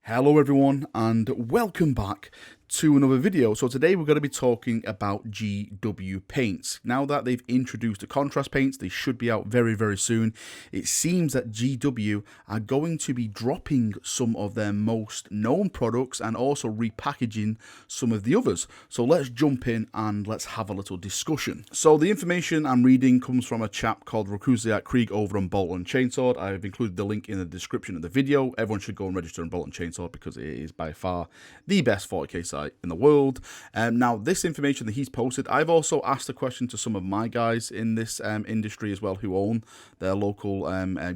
Hello everyone and welcome back to another video. So today we're going to be talking about GW paints. Now that they've introduced the contrast paints, they should be out very soon. It seems that GW are going to be dropping some of their most known products and also repackaging some of the others. So let's jump in and let's have a little discussion. So the information I'm reading comes from a chap called Rakuziak Krieg over on Bolt and Chainsword. I've included the link in the description of the video. Everyone should go and register on Bolt and Chainsword because it is by far the best 40k site in the world. Now this information that he's posted, I've also asked a question to some of my guys in this industry as well who own their local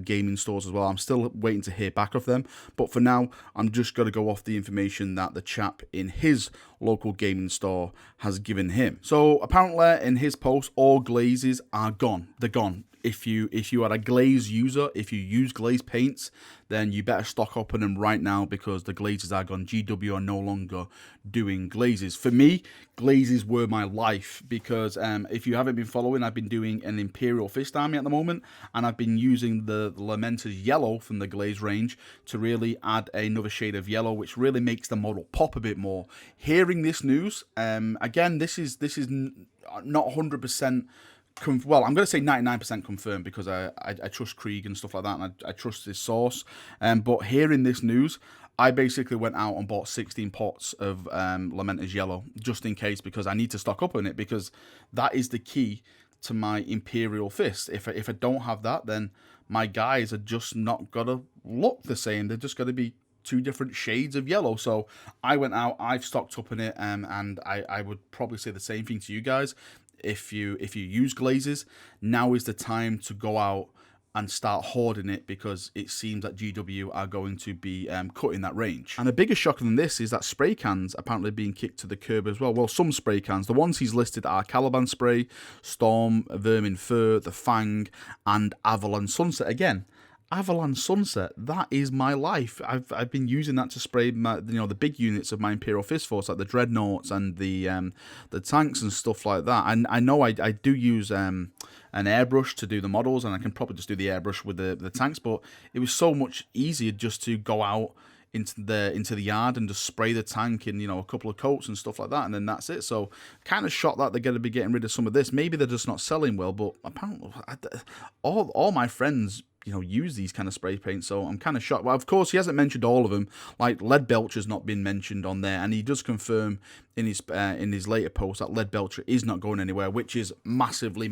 gaming stores as well. I'm still waiting to hear back of them, but for now I'm just going to go off the information that the chap in his local gaming store has given him. So apparently in his post, all glazes are gone. They're gone. If you are a glaze user, if you use glaze paints, then you better stock up on them right now because the glazes are gone. GW are no longer doing glazes. For me, glazes were my life because if you haven't been following, I've been doing an Imperial Fist Army at the moment, and I've been using the Lamenter's Yellow from the glaze range to really add another shade of yellow, which really makes the model pop a bit more. Hearing this news, again, this is not 100%. Well, I'm going to say 99% confirmed because I trust Krieg and stuff like that, and I trust his source. But hearing this news, I basically went out and bought 16 pots of Lamenter's Yellow just in case, because I need to stock up on it, because that is the key to my Imperial Fist. If I don't have that, then my guys are just not going to look the same. They're just going to be two different shades of yellow. So I went out, I've stocked up on it, and I would probably say the same thing to you guys. If you use glazes, now is the time to go out and start hoarding it, because it seems that GW are going to be cutting that range. And a bigger shock than this is that spray cans apparently being kicked to the curb as well. Well, some spray cans. The ones he's listed are Caliban Spray, Storm, Vermin Fur, the Fang, and Avalanche Sunset. Again, Avalanche Sunset, that is my life. I've been using that to spray my, the big units of my Imperial Fist Force, like the Dreadnoughts and the tanks and stuff like that. And I know I do use an airbrush to do the models, and I can probably just do the airbrush with the tanks, but it was so much easier just to go out into the yard and just spray the tank in a couple of coats and stuff like that, and then that's it. So kind of shocked that they're going to be getting rid of some of this. Maybe they're just not selling well, but apparently all my friends use these kind of spray paints, so I'm kind of shocked. Well, of course, he hasn't mentioned all of them. Like Lead Belcher's not been mentioned on there, and he does confirm in his later post that Lead Belcher is not going anywhere, which is massively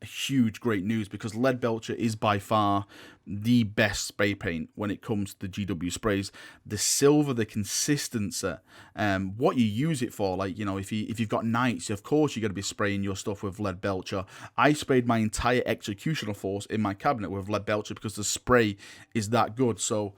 huge, great news, because Lead Belcher is by far the best spray paint when it comes to the GW sprays. The silver, the consistency, what you use it for, like, if you've got knights, of course you're going to be spraying your stuff with Lead Belcher. I sprayed my entire executional force in my cabinet with Lead Belcher because the spray is that good. So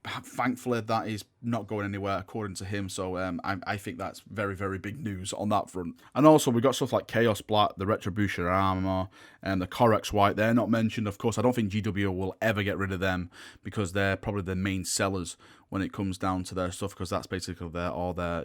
thankfully that is not going anywhere according to him, so I think that's very big news on that front. And also we've got stuff like Chaos Black, the Retribution Armor, and the Corex White. They're not mentioned. Of course, I don't think GW will ever get rid of them because they're probably the main sellers when it comes down to their stuff, because that's basically all their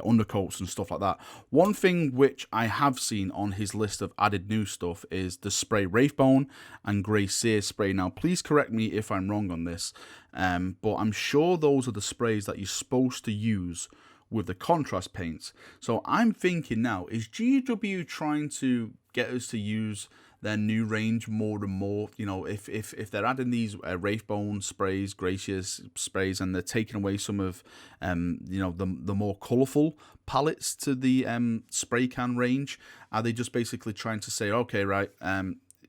undercoats and stuff like that. One thing which I have seen on his list of added new stuff is the spray Wraithbone and Grey Seer spray. Now please correct me if I'm wrong on this, but I'm sure those are the sprays that you're supposed to use with the contrast paints. So I'm thinking now, is GW trying to get us to use their new range more and more? If they're adding these Wraithbone sprays, Gracious sprays, and they're taking away some of the more colourful palettes to the spray can range, are they just basically trying to say, okay, right,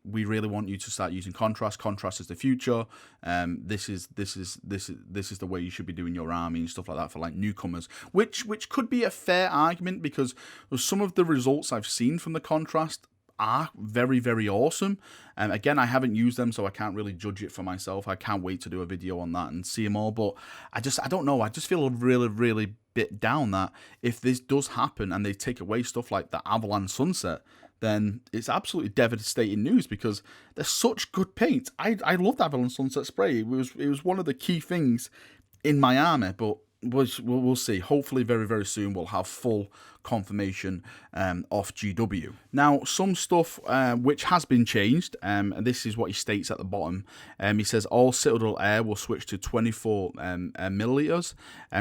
we really want you to start using contrast. Contrast is the future. This is the way you should be doing your army and stuff like that for like newcomers, which could be a fair argument, because some of the results I've seen from the contrast are very awesome. And again, I haven't used them, so I can't really judge it for myself. I can't wait to do a video on that and see them all. But I don't know. I just feel really bit down that if this does happen and they take away stuff like the Avalanche Sunset, then it's absolutely devastating news, because they're such good paint. I loved Avalanche Sunset spray. It was one of the key things in my army, but we'll see. Hopefully very, very soon we'll have full confirmation off GW. Now, some stuff which has been changed, and this is what he states at the bottom. He says all Citadel Air will switch to 24 milliliters.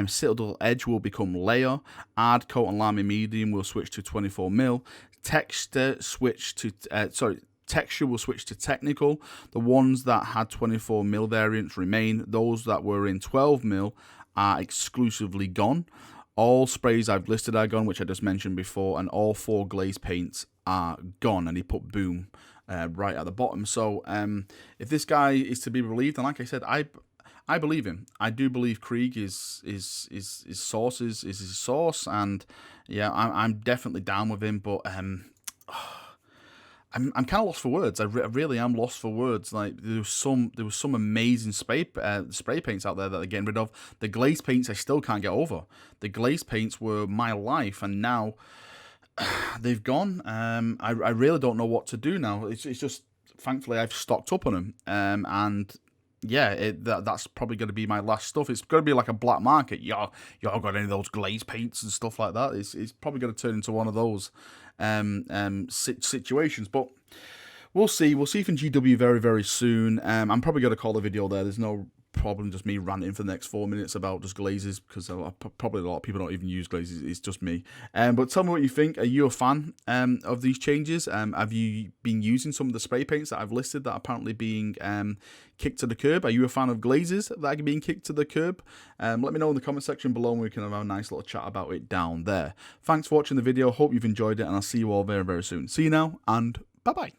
Citadel Edge will become layer. Hardcoat and Lamy Medium will switch to 24 mil. Texture will switch to technical. The ones that had 24 mil variants remain. Those that were in 12 mil are exclusively gone. All sprays I've listed are gone, which I just mentioned before, and all 4 glaze paints are gone. And he put boom right at the bottom. So if this guy is to be believed, and like I said, I believe him. I do believe Krieg is his source, and yeah, I'm definitely down with him. But I'm kind of lost for words. I really am lost for words. Like there was some amazing spray paints out there that they're getting rid of. The glaze paints I still can't get over. The glaze paints were my life, and now they've gone. I really don't know what to do now. It's just thankfully I've stocked up on them. And yeah, that's probably going to be my last stuff. It's going to be like a black market. Y'all got any of those glaze paints and stuff like that? It's probably going to turn into one of those situations. But we'll see. We'll see from GW very, very soon. I'm probably going to call the video there. There's no problem just me ranting for the next 4 minutes about just glazes, because probably a lot of people don't even use glazes. It's just me. But tell me what you think. Are you a fan of these changes? Have you been using some of the spray paints that I've listed that are apparently being kicked to the curb? Are you a fan of glazes that are being kicked to the curb? Let me know in the comment section below, and we can have a nice little chat about it down there. Thanks for watching the video. Hope you've enjoyed it, and I'll see you all very, very soon. See you now, and bye-bye.